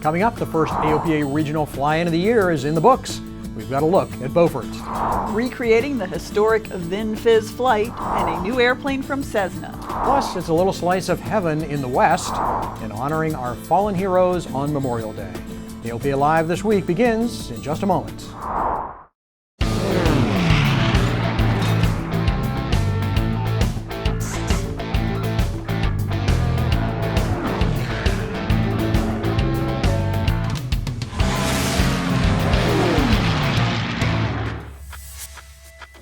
Coming up, the first AOPA Regional Fly-In of the year is in the books. We've got a look at Beaufort. Recreating the historic Vin Fiz flight and a new airplane from Cessna. Plus, it's a little slice of heaven in the West in honoring our fallen heroes on Memorial Day. AOPA Live this week begins in just a moment.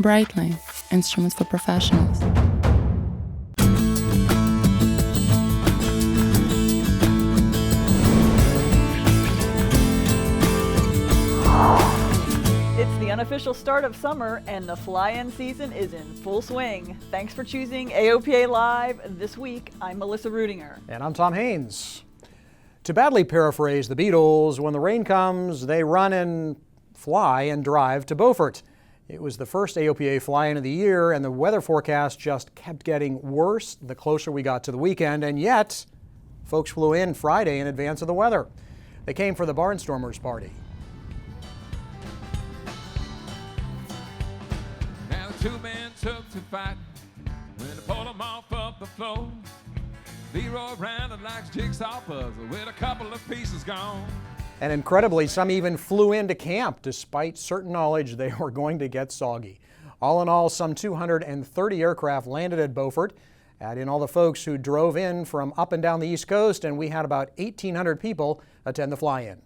Brightline, instruments for professionals. It's the unofficial start of summer and the fly-in season is in full swing. Thanks for choosing AOPA Live this week. I'm Melissa Rudinger. And I'm Tom Haynes. To badly paraphrase the Beatles, when the rain comes, they run and fly and drive to Beaufort. It was the first AOPA fly-in of the year, and the weather forecast just kept getting worse the closer we got to the weekend, and yet folks flew in Friday in advance of the weather. They came for the Barnstormers party. Now the two men took to fight when they pulled them off of the floor. Leroy ran it like jigsaw puzzle with a couple of pieces gone. And incredibly, some even flew into camp despite certain knowledge they were going to get soggy. All in all, some 230 aircraft landed at Beaufort. Add in all the folks who drove in from up and down the East Coast, and we had about 1,800 people attend the fly-in.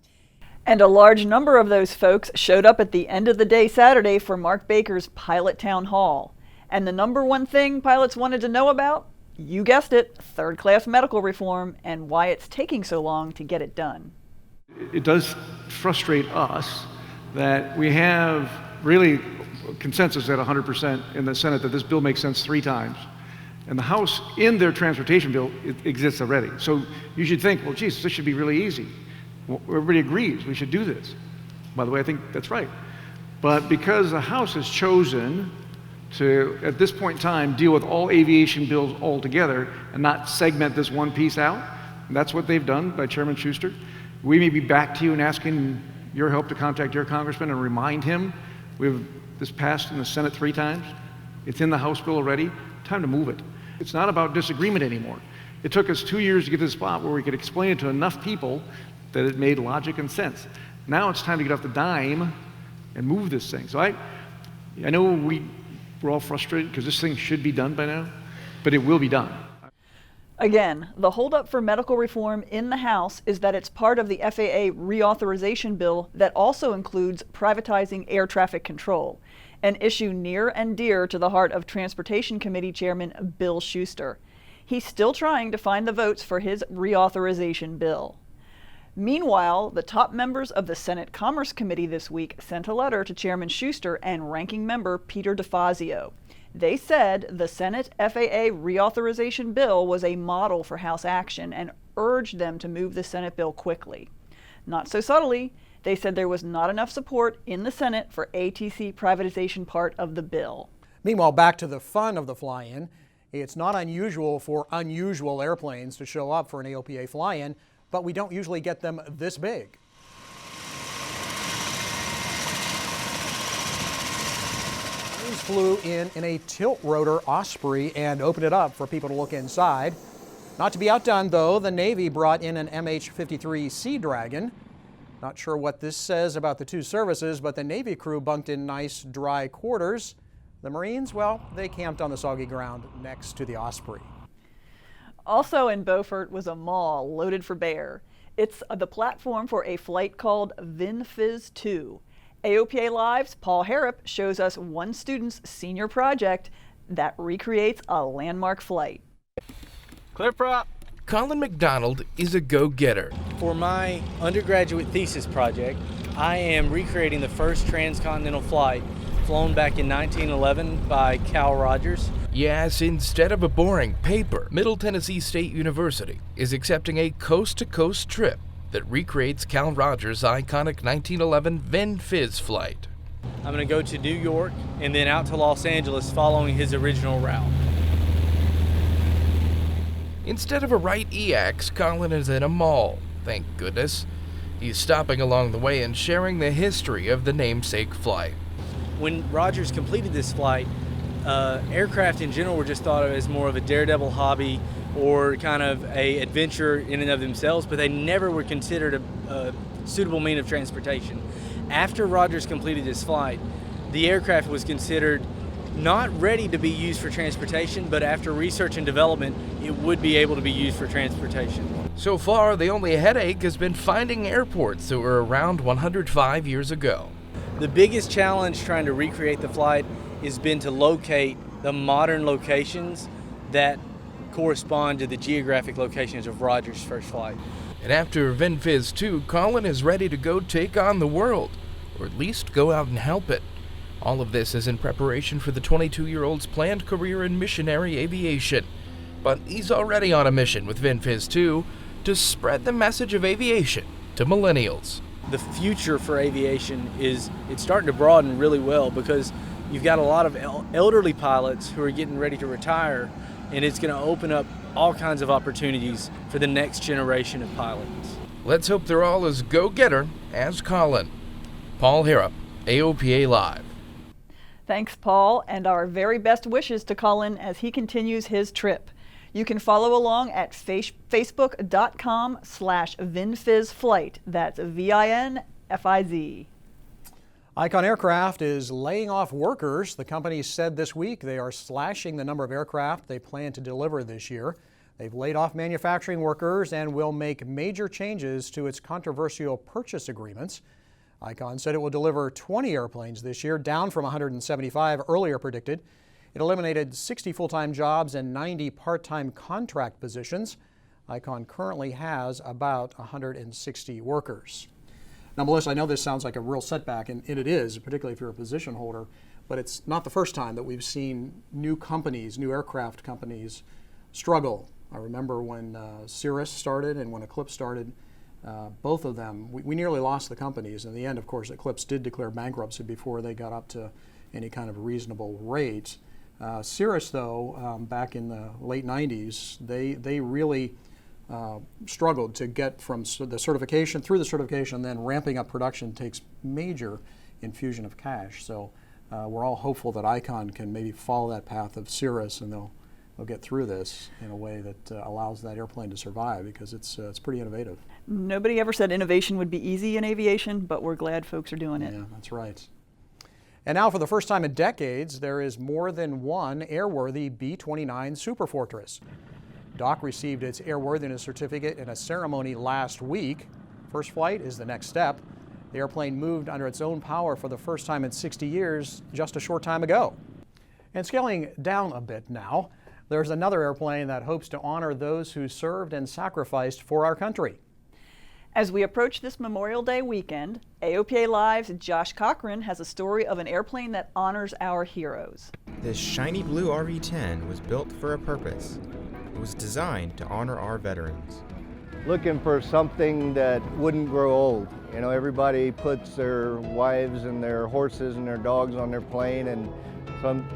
And a large number of those folks showed up at the end of the day Saturday for Mark Baker's Pilot Town Hall. And the number one thing pilots wanted to know about? You guessed it, third-class medical reform and why it's taking so long to get it done. It does frustrate us that we have really consensus at 100% in the Senate that this bill makes sense 3 times. And the House, in their transportation bill, it exists already. So you should think, well, geez, this should be really easy. Well, everybody agrees we should do this. By the way, I think that's right. But because the House has chosen to, at this point in time, deal with all aviation bills all together and not segment this one piece out, and that's what they've done by Chairman Schuster. We may be back to you and asking your help to contact your congressman and remind him this passed in the Senate 3 times. It's in the House bill already. Time to move it. It's not about disagreement anymore. It took us 2 years to get to the spot where we could explain it to enough people that it made logic and sense. Now it's time to get off the dime and move this thing. So I know we're all frustrated because this thing should be done by now, but it will be done. Again, the holdup for medical reform in the House is that it's part of the FAA reauthorization bill that also includes privatizing air traffic control, an issue near and dear to the heart of Transportation Committee Chairman Bill Schuster. He's still trying to find the votes for his reauthorization bill. Meanwhile, the top members of the Senate Commerce Committee this week sent a letter to Chairman Schuster and Ranking Member Peter DeFazio. They said the Senate FAA reauthorization bill was a model for House action and urged them to move the Senate bill quickly. Not so subtly, they said there was not enough support in the Senate for ATC privatization part of the bill. Meanwhile, back to the fun of the fly-in. It's not unusual for unusual airplanes to show up for an AOPA fly-in, but we don't usually get them this big. These flew in a tilt-rotor Osprey and opened it up for people to look inside. Not to be outdone, though, the Navy brought in an MH-53 Sea Dragon. Not sure what this says about the two services, but the Navy crew bunked in nice, dry quarters. The Marines, well, they camped on the soggy ground next to the Osprey. Also in Beaufort was a mall loaded for bear. It's the platform for a flight called Vin Fiz 2. AOPA Live's Paul Harrop shows us one student's senior project that recreates a landmark flight. Clear prop. Colin McDonald is a go-getter. For my undergraduate thesis project, I am recreating the first transcontinental flight flown back in 1911 by Cal Rogers. Yes, instead of a boring paper, Middle Tennessee State University is accepting a coast-to-coast trip that recreates Cal Rogers' iconic 1911 Vin Fiz flight. I'm going to go to New York and then out to Los Angeles following his original route. Instead of a right EX, Colin is in a mall, thank goodness. He's stopping along the way and sharing the history of the namesake flight. When Rogers completed this flight, aircraft in general were just thought of as more of a daredevil hobby or kind of a adventure in and of themselves, but they never were considered a suitable mean of transportation. After Rogers completed his flight, the aircraft was considered not ready to be used for transportation, but after research and development, it would be able to be used for transportation. So far, the only headache has been finding airports that were around 105 years ago. The biggest challenge trying to recreate the flight has been to locate the modern locations that correspond to the geographic locations of Rogers' first flight. And after Vin Fiz 2, Colin is ready to go take on the world, or at least go out and help it. All of this is in preparation for the 22-year-old's planned career in missionary aviation. But he's already on a mission with Vin Fiz 2 to spread the message of aviation to millennials. The future for aviation it's starting to broaden really well because you've got a lot of elderly pilots who are getting ready to retire, and it's going to open up all kinds of opportunities for the next generation of pilots. Let's hope they're all as go-getter as Colin. Paul Harrop, AOPA Live. Thanks, Paul, and our very best wishes to Colin as he continues his trip. You can follow along at facebook.com/VinFizFlight. That's VINFIZ. Icon Aircraft is laying off workers. The company said this week they are slashing the number of aircraft they plan to deliver this year. They've laid off manufacturing workers and will make major changes to its controversial purchase agreements. Icon said it will deliver 20 airplanes this year, down from 175 earlier predicted. It eliminated 60 full-time jobs and 90 part-time contract positions. Icon currently has about 160 workers. Now, Melissa, I know this sounds like a real setback, and it is, particularly if you're a position holder, but it's not the first time that we've seen new companies, new aircraft companies, struggle. I remember when Cirrus started and when Eclipse started, both of them, we nearly lost the companies. In the end, of course, Eclipse did declare bankruptcy before they got up to any kind of reasonable rate. Cirrus, though, back in the late 90s, they really struggled to get from the certification through the certification, then ramping up production takes major infusion of cash. So we're all hopeful that Icon can maybe follow that path of Cirrus, and they'll get through this in a way that allows that airplane to survive, because it's pretty innovative. Nobody ever said innovation would be easy in aviation, but we're glad folks are doing it. Yeah, that's right. And now, for the first time in decades, there is more than one airworthy B-29 Superfortress. Dock received its airworthiness certificate in a ceremony last week. First flight is the next step. The airplane moved under its own power for the first time in 60 years just a short time ago. And scaling down a bit now, there's another airplane that hopes to honor those who served and sacrificed for our country. As we approach this Memorial Day weekend, AOPA Live's Josh Cochran has a story of an airplane that honors our heroes. This shiny blue RV-10 was built for a purpose. It was designed to honor our veterans. Looking for something that wouldn't grow old. You know, everybody puts their wives and their horses and their dogs on their plane, and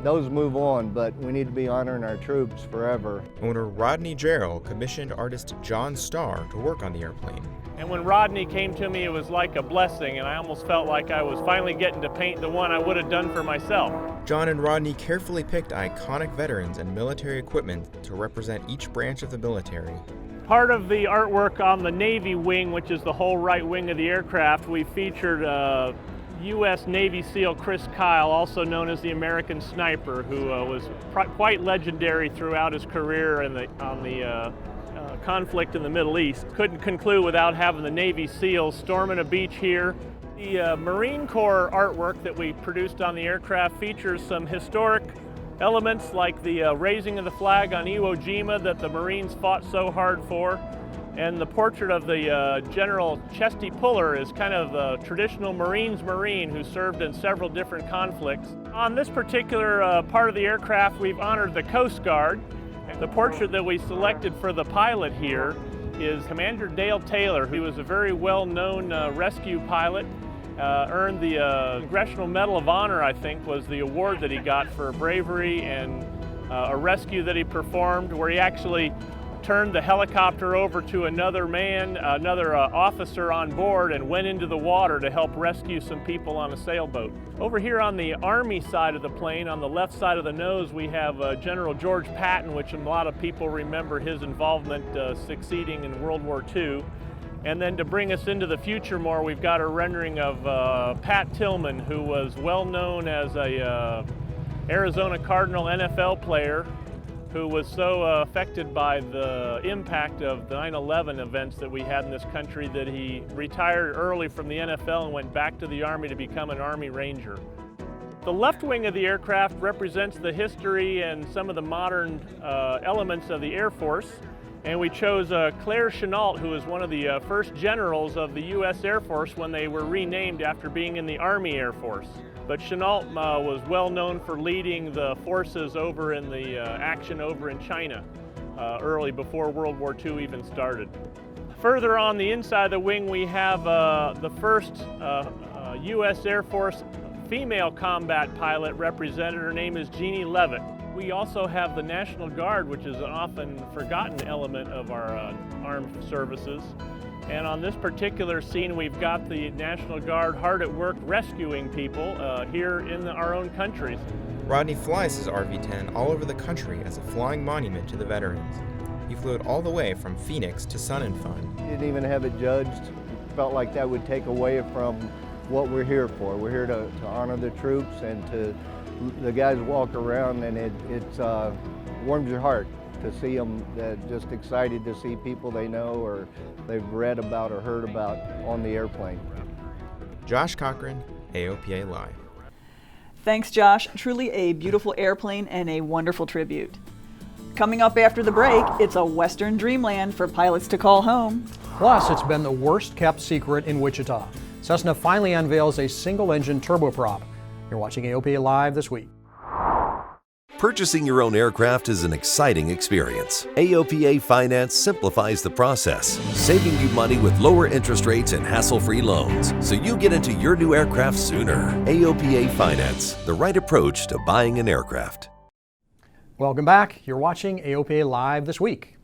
those move on, but we need to be honoring our troops forever. Owner Rodney Jarrell commissioned artist John Starr to work on the airplane. And when Rodney came to me, it was like a blessing, and I almost felt like I was finally getting to paint the one I would have done for myself. John and Rodney carefully picked iconic veterans and military equipment to represent each branch of the military. Part of the artwork on the Navy wing, which is the whole right wing of the aircraft, we featured U.S. Navy SEAL Chris Kyle, also known as the American Sniper, who was quite legendary throughout his career on the conflict in the Middle East. Couldn't conclude without having the Navy SEALs storming a beach here. The Marine Corps artwork that we produced on the aircraft features some historic elements like the raising of the flag on Iwo Jima that the Marines fought so hard for. And the portrait of the General Chesty Puller is kind of the traditional Marines Marine who served in several different conflicts. On this particular part of the aircraft, we've honored the Coast Guard. The portrait that we selected for the pilot here is Commander Dale Taylor, who was a very well-known rescue pilot. Earned the Congressional Medal of Honor, I think, was the award that he got for bravery and a rescue that he performed, where he actually turned the helicopter over to another officer on board, and went into the water to help rescue some people on a sailboat. Over here on the Army side of the plane, on the left side of the nose, we have General George Patton, which a lot of people remember his involvement succeeding in World War II. And then to bring us into the future more, we've got a rendering of Pat Tillman, who was well known as a Arizona Cardinal NFL player who was so affected by the impact of the 9/11 events that we had in this country that he retired early from the NFL and went back to the Army to become an Army Ranger. The left wing of the aircraft represents the history and some of the modern elements of the Air Force. And we chose Claire Chennault, who was one of the first generals of the U.S. Air Force when they were renamed after being in the Army Air Force. But Chennault was well known for leading the forces over in the action over in China early before World War II even started. Further on the inside of the wing, we have the first U.S. Air Force female combat pilot represented. Her name is Jeannie Leavitt. We also have the National Guard, which is an often forgotten element of our armed services. And on this particular scene, we've got the National Guard hard at work rescuing people here in our own countries. Rodney flies his RV-10 all over the country as a flying monument to the veterans. He flew it all the way from Phoenix to Sun and Fun. Didn't even have it judged. Felt like that would take away from what we're here for. We're here to honor the troops and to the guys walk around, and it warms your heart to see them just excited to see people they know or they've read about or heard about on the airplane. Josh Cochran, AOPA Live. Thanks, Josh. Truly a beautiful airplane and a wonderful tribute. Coming up after the break, it's a Western dreamland for pilots to call home. Plus, it's been the worst kept secret in Wichita. Cessna finally unveils a single-engine turboprop. You're watching AOPA Live this week. Purchasing your own aircraft is an exciting experience. AOPA Finance simplifies the process, saving you money with lower interest rates and hassle-free loans, so you get into your new aircraft sooner. AOPA Finance, the right approach to buying an aircraft. Welcome back. You're watching AOPA Live this week.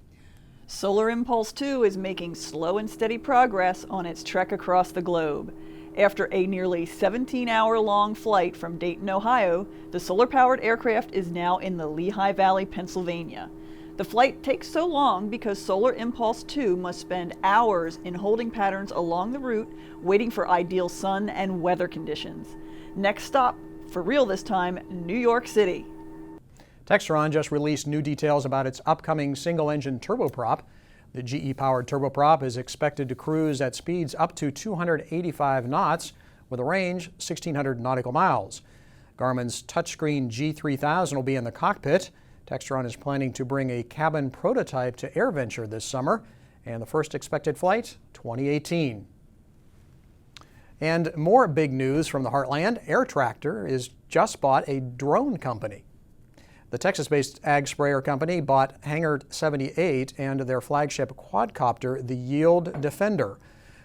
Solar Impulse 2 is making slow and steady progress on its trek across the globe. After a nearly 17-hour-long flight from Dayton, Ohio, the solar-powered aircraft is now in the Lehigh Valley, Pennsylvania. The flight takes so long because Solar Impulse 2 must spend hours in holding patterns along the route, waiting for ideal sun and weather conditions. Next stop, for real this time, New York City. Textron just released new details about its upcoming single-engine turboprop. The GE-powered turboprop is expected to cruise at speeds up to 285 knots with a range 1,600 nautical miles. Garmin's touchscreen G3000 will be in the cockpit. Textron is planning to bring a cabin prototype to AirVenture this summer, and the first expected flight, 2018. And more big news from the heartland. Air Tractor is just bought a drone company. The Texas-based ag sprayer company bought Hangar 78 and their flagship quadcopter, the Yield Defender.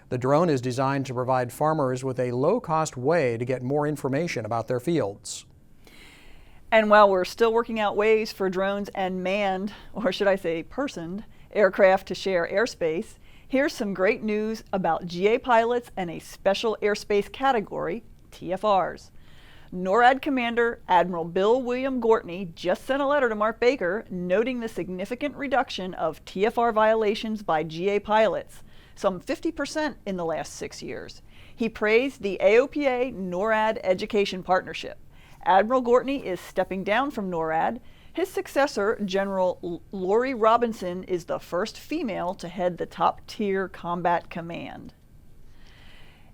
The drone is designed to provide farmers with a low-cost way to get more information about their fields. And while we're still working out ways for drones and manned, or should I say personed, aircraft to share airspace, here's some great news about GA pilots and a special airspace category, TFRs. NORAD Commander Admiral Bill William Gortney just sent a letter to Mark Baker noting the significant reduction of TFR violations by GA pilots, some 50% in the last 6 years. He praised the AOPA NORAD education partnership. Admiral Gortney is stepping down from NORAD. His successor, General Lori Robinson, is the first female to head the top-tier combat command.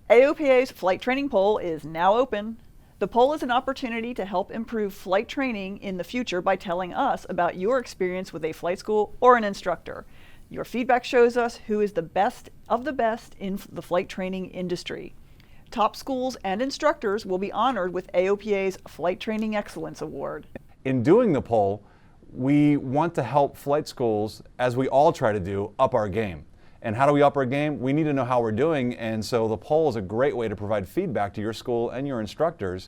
AOPA's flight training poll is now open. The poll is an opportunity to help improve flight training in the future by telling us about your experience with a flight school or an instructor. Your feedback shows us who is the best of the best in the flight training industry. Top schools and instructors will be honored with AOPA's Flight Training Excellence Award. In doing the poll, we want to help flight schools, as we all try to do, up our game. And how do we up our game? We need to know how we're doing, and so the poll is a great way to provide feedback to your school and your instructors.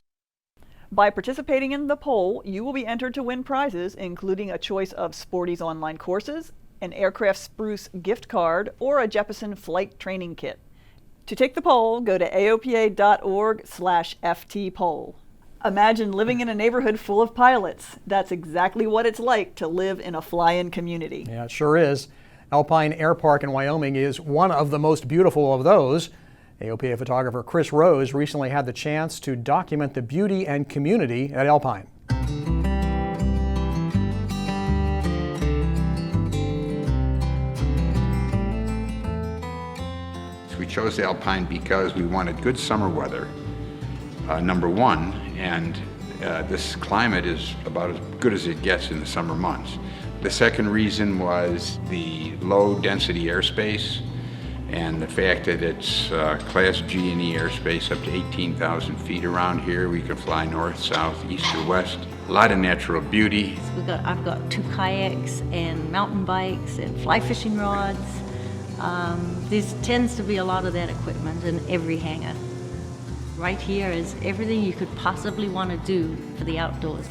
By participating in the poll, you will be entered to win prizes, including a choice of Sporty's online courses, an Aircraft Spruce gift card, or a Jeppesen flight training kit. To take the poll, go to aopa.org/ftpoll. Imagine living in a neighborhood full of pilots. That's exactly what it's like to live in a fly-in community. Yeah, it sure is. Alpine Airpark in Wyoming is one of the most beautiful of those. AOPA photographer Chris Rose recently had the chance to document the beauty and community at Alpine. We chose Alpine because we wanted good summer weather, number one, and this climate is about as good as it gets in the summer months. The second reason was the low density airspace and the fact that it's Class G and E airspace up to 18,000 feet around here. We can fly north, south, east, or west. A lot of natural beauty. I've got 2 kayaks and mountain bikes and fly fishing rods. There tends to be a lot of that equipment in every hangar. Right here is everything you could possibly want to do for the outdoors.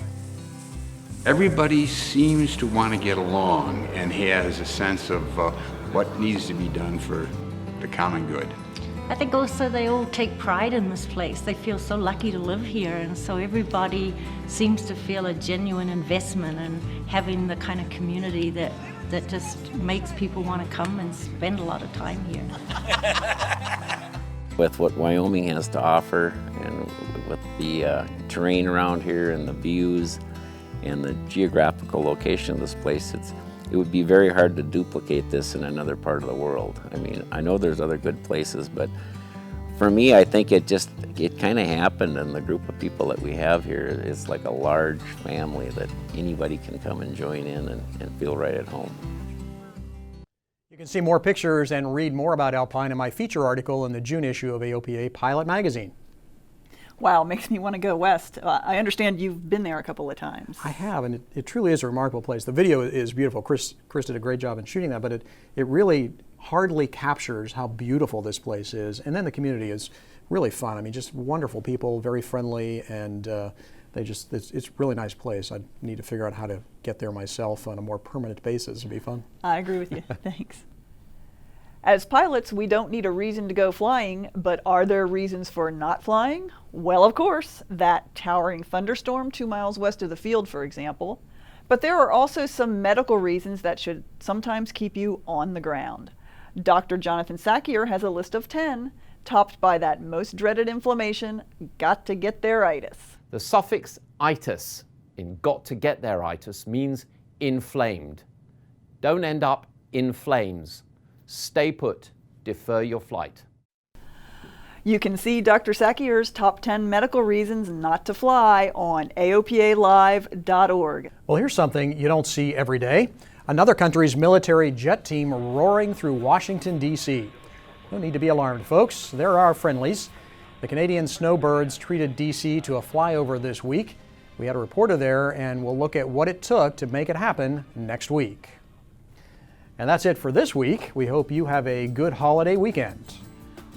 Everybody seems to want to get along and has a sense of what needs to be done for the common good. I think also they all take pride in this place. They feel so lucky to live here, and so everybody seems to feel a genuine investment in having the kind of community that just makes people want to come and spend a lot of time here. With what Wyoming has to offer, and with the terrain around here and the views and the geographical location of this place, it would be very hard to duplicate this in another part of the world. I mean, I know there's other good places, but for me, I think it kind of happened, and the group of people that we have here is like a large family that anybody can come and join in and feel right at home. You can see more pictures and read more about Alpine in my feature article in the June issue of AOPA Pilot Magazine. Wow, makes me want to go west. I understand you've been there a couple of times. I have, and it truly is a remarkable place. The video is beautiful. Chris did a great job in shooting that, but it really hardly captures how beautiful this place is. And then the community is really fun. I mean, just wonderful people, very friendly, and it's a really nice place. I need to figure out how to get there myself on a more permanent basis. It'd be fun. I agree with you. Thanks. As pilots, we don't need a reason to go flying, but are there reasons for not flying? Well, of course, that towering thunderstorm 2 miles west of the field, for example. But there are also some medical reasons that should sometimes keep you on the ground. Dr. Jonathan Sakier has a list of 10, topped by that most dreaded inflammation, got to get there-itis. The suffix itis in got to get there-itis means inflamed. Don't end up in flames. Stay put, defer your flight. You can see Dr. Sakier's top 10 medical reasons not to fly on AOPAlive.org. Well, here's something you don't see every day. Another country's military jet team roaring through Washington, D.C. No need to be alarmed, folks. There are friendlies. The Canadian Snowbirds treated D.C. to a flyover this week. We had a reporter there, and we'll look at what it took to make it happen next week. And that's it for this week. We hope you have a good holiday weekend.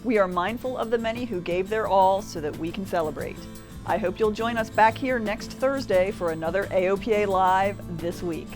We are mindful of the many who gave their all so that we can celebrate. I hope you'll join us back here next Thursday for another AOPA Live This Week.